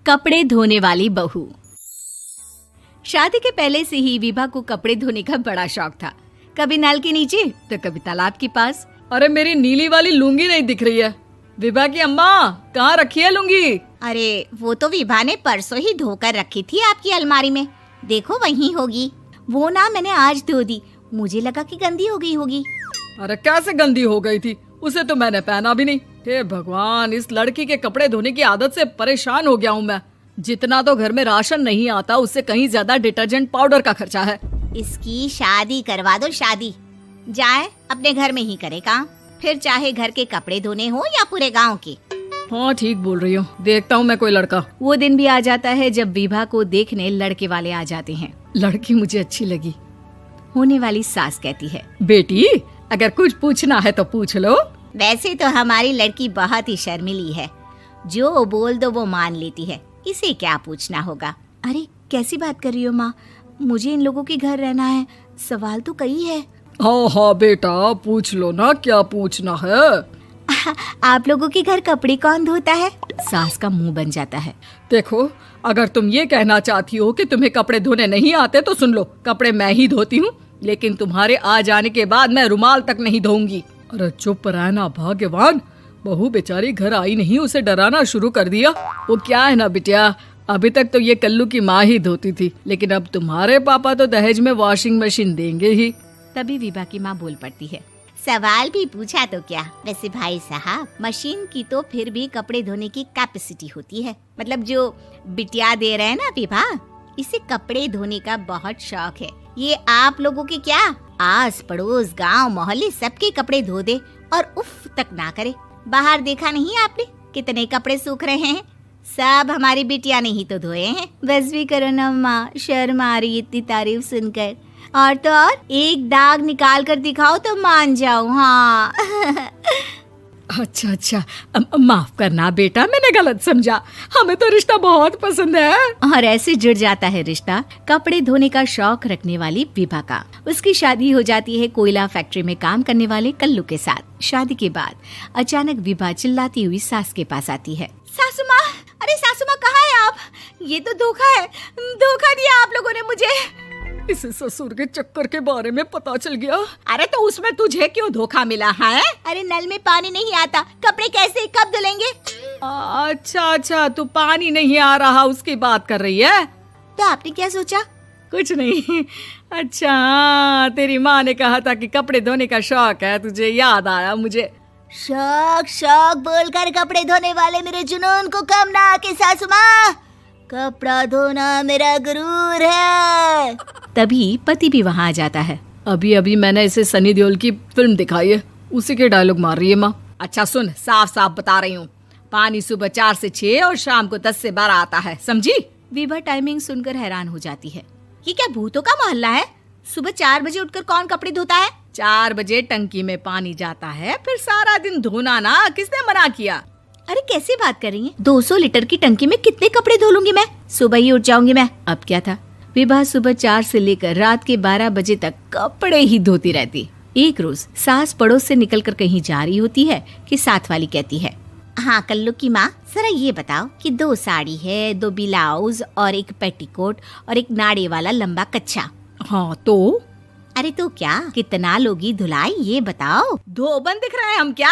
कपड़े धोने वाली बहू। शादी के पहले से ही विभा को कपड़े धोने का बड़ा शौक था। कभी नल के नीचे तो कभी तालाब के पास। अरे मेरी नीली वाली लुंगी नहीं दिख रही है। विभा की अम्मा, कहाँ रखी है लुंगी? अरे वो तो विभा ने परसों ही धोकर रखी थी आपकी अलमारी में, देखो वहीं होगी। वो ना मैंने आज धो दी, मुझे लगा कि गंदी हो गई होगी। अरे कैसे गंदी हो गई थी? उसे तो मैंने पहना भी नहीं। हे भगवान, इस लड़की के कपड़े धोने की आदत से परेशान हो गया हूँ मैं। जितना तो घर में राशन नहीं आता, उससे कहीं ज्यादा डिटर्जेंट पाउडर का खर्चा है। इसकी शादी करवा दो, शादी जाए अपने घर में ही करे काम, फिर चाहे घर के कपड़े धोने हो या पूरे गांव के। हाँ ठीक बोल रही हूँ, देखता हूँ मैं कोई लड़का। वो दिन भी आ जाता है जब विभा को देखने लड़के वाले आ जाते हैं। लड़की मुझे अच्छी लगी। होने वाली सास कहती है, बेटी अगर कुछ पूछना है तो पूछ लो। वैसे तो हमारी लड़की बहुत ही शर्मीली है, जो बोल दो वो मान लेती है, इसे क्या पूछना होगा। अरे कैसी बात कर रही हो माँ, मुझे इन लोगों के घर रहना है, सवाल तो कई है। हाँ हाँ बेटा, पूछ लो ना, क्या पूछना है। आप लोगों के घर कपड़े कौन धोता है? सास का मुंह बन जाता है। देखो, अगर तुम ये कहना चाहती हो कि तुम्हें कपड़े धोने नहीं आते तो सुन लो, कपड़े मैं ही धोती हूँ, लेकिन तुम्हारे आ जाने के बाद मैं रुमाल तक नहीं धोऊंगी। अरे चुप रहना भाग्यवान, बहू बेचारी घर आई नहीं, उसे डराना शुरू कर दिया। वो क्या है ना बिटिया, अभी तक तो ये कल्लू की माँ ही धोती थी, लेकिन अब तुम्हारे पापा तो दहेज में वॉशिंग मशीन देंगे ही। तभी विभा की माँ बोल पड़ती है, सवाल भी पूछा तो क्या। वैसे भाई साहब, मशीन की तो फिर भी कपड़े धोने की कैपेसिटी होती है। मतलब जो बिटिया दे रहे हैं ना विभा, इसे कपड़े धोने का बहुत शौक है। ये आप लोगों के क्या, आस पड़ोस गांव मोहल्ले सबके कपड़े धो दे और उफ तक ना करे। बाहर देखा नहीं आपने कितने कपड़े सूख रहे हैं? सब हमारी बिटिया ने ही तो धोए हैं। बस भी करो ना माँ, शर्म आ रही इतनी तारीफ सुनकर। और तो और एक दाग निकाल कर दिखाओ तो मान जाऊं। हाँ अच्छा, माफ करना बेटा, मैंने गलत समझा। हमें तो रिश्ता बहुत पसंद है। और ऐसे जुड़ जाता है रिश्ता कपड़े धोने का शौक रखने वाली विभा का। उसकी शादी हो जाती है कोयला फैक्ट्री में काम करने वाले कल्लू के साथ। शादी के बाद अचानक विभा चिल्लाती हुई सास के पास आती है। सासू माँ, अरे सासू माँ कहाँ है आप? ये तो धोखा है, धोखा दिया आप लोगों ने मुझे। इसे ससुर के चक्कर के बारे में पता चल गया। अरे तो उसमें तुझे क्यों धोखा मिला है? अरे नल में पानी नहीं आता, कपड़े कैसे कब धुलेंगे? अच्छा, तू पानी नहीं आ रहा उसकी बात कर रही है। तो आपने क्या सोचा? कुछ नहीं। अच्छा, तेरी माँ ने कहा था कि कपड़े धोने का शौक है तुझे, याद आया मुझे। शौक बोलकर कपड़े धोने वाले मेरे जुनून को कम ना आके सासू माँ, कपड़ा धोना मेरा गुरूर है। तभी पति भी वहाँ आ जाता है। अभी मैंने इसे सनी देओल की फिल्म दिखाई है, उसी के डायलॉग मार रही है माँ। अच्छा सुन, साफ साफ बता रही हूँ, पानी सुबह 4 से 6 और शाम को 10 से 12 आता है, समझी? विभा टाइमिंग सुनकर हैरान हो जाती है। ये क्या भूतों का मोहल्ला है? सुबह 4 बजे उठकर कौन कपड़े धोता है? 4 बजे टंकी में पानी जाता है, फिर सारा दिन धोना ना, किसने मना किया? अरे कैसी बात कर रही हैं? 200 लीटर की टंकी में कितने कपड़े धो लूंगी मैं? सुबह ही उठ जाऊंगी मैं। अब क्या था, विभा सुबह 4 से लेकर रात के 12 बजे तक कपड़े ही धोती रहती। एक रोज सास पड़ोस से निकलकर कहीं जा रही होती है कि साथ वाली कहती है, हाँ कल्लू की माँ, जरा ये बताओ कि 2 साड़ी है, 2 ब्लाउज और एक पेटीकोट और एक नाड़े वाला लंबा कच्छा। हाँ तो? अरे तो क्या, कितना लोगी धुलाई ये बताओ। धोबन दिख रहे हैं हम क्या?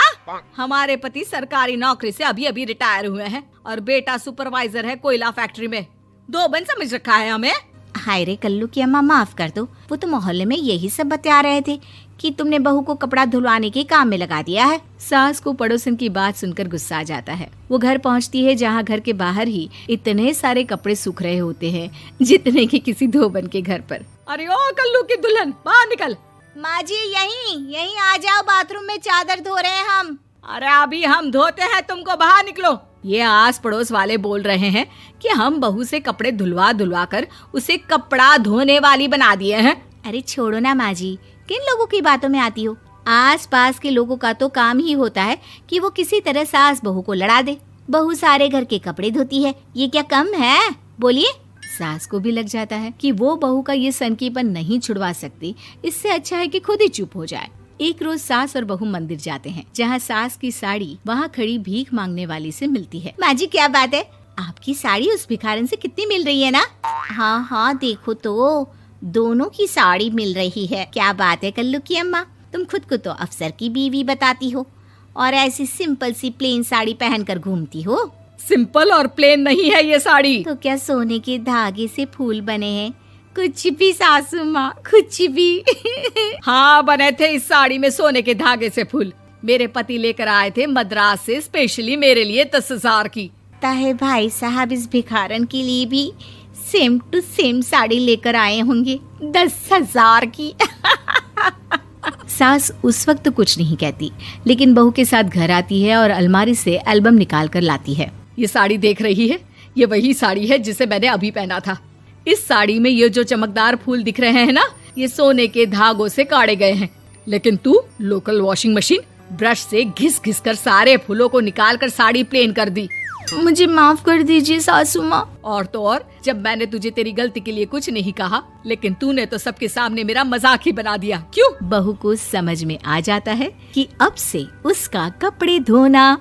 हमारे पति सरकारी नौकरी से अभी रिटायर हुए हैं और बेटा सुपरवाइजर है कोयला फैक्ट्री में। धोबन समझ रखा है हमें? हाय रे कल्लू की अम्मा, माफ कर दो, वो तो मोहल्ले में यही सब बता रहे थे कि तुमने बहू को कपड़ा धुलवाने के काम में लगा दिया है। सास को पड़ोसन की बात सुनकर गुस्सा आ जाता है। वो घर पहुंचती है जहां घर के बाहर ही इतने सारे कपड़े सूख रहे होते हैं जितने कि किसी धोबन के घर पर। अरे ओ कल्लू की दुल्हन, बाहर निकल। माँ जी यहीं आ जाओ, बाथरूम में चादर धो रहे हैं हम। अरे अभी हम धोते हैं, तुमको बाहर निकलो। ये आस पड़ोस वाले बोल रहे हैं कि हम बहू से कपड़े धुलवा कर उसे कपड़ा धोने वाली बना दिए हैं। अरे छोड़ो ना माँ जी, किन लोगों की बातों में आती हो? आस पास के लोगों का तो काम ही होता है कि वो किसी तरह सास बहू को लड़ा दे। बहू सारे घर के कपड़े धोती है, ये क्या कम है? बोलिए। सास को भी लग जाता है कि वो बहू का ये सनकीपन नहीं छुड़वा सकती, इससे अच्छा है कि खुद ही चुप हो जाए। एक रोज सास और बहू मंदिर जाते हैं, जहाँ सास की साड़ी वहाँ खड़ी भीख मांगने वाली से मिलती है। माँ जी क्या बात है, आपकी साड़ी उस भिखारन से कितनी मिल रही है ना? हाँ हाँ, देखो तो दोनों की साड़ी मिल रही है। क्या बात है कल्लू की अम्मा, तुम खुद को तो अफसर की बीवी बताती हो और ऐसी सिंपल सी प्लेन साड़ी पहनकर घूमती हो। सिंपल और प्लेन नहीं है ये साड़ी। तो क्या सोने के धागे से फूल बने हैं? कुछ भी सासू माँ, कुछ भी। हाँ, बने थे इस साड़ी में सोने के धागे से फूल। मेरे पति लेकर आए थे मद्रास से स्पेशली मेरे लिए 10,000 की। ताहे भाई साहब इस भिखारन के लिए भी सेम टू सेम साड़ी लेकर आए होंगे 10,000 की। सास उस वक्त तो कुछ नहीं कहती, लेकिन बहू के साथ घर आती है और अलमारी से एल्बम निकाल कर लाती है। ये साड़ी देख रही है, ये वही साड़ी है जिसे मैंने अभी पहना था। इस साड़ी में ये जो चमकदार फूल दिख रहे हैं ना, ये सोने के धागों से काढ़े गए हैं। लेकिन तू लोकल वॉशिंग मशीन ब्रश से घिस घिस कर सारे फूलों को निकाल कर साड़ी प्लेन कर दी। मुझे माफ कर दीजिए सासू माँ। और तो और, जब मैंने तुझे तेरी गलती के लिए कुछ नहीं कहा, लेकिन तूने तो सबके सामने मेरा मजाक ही बना दिया। क्यों? बहू को समझ में आ जाता है कि अब से उसका कपड़े धोना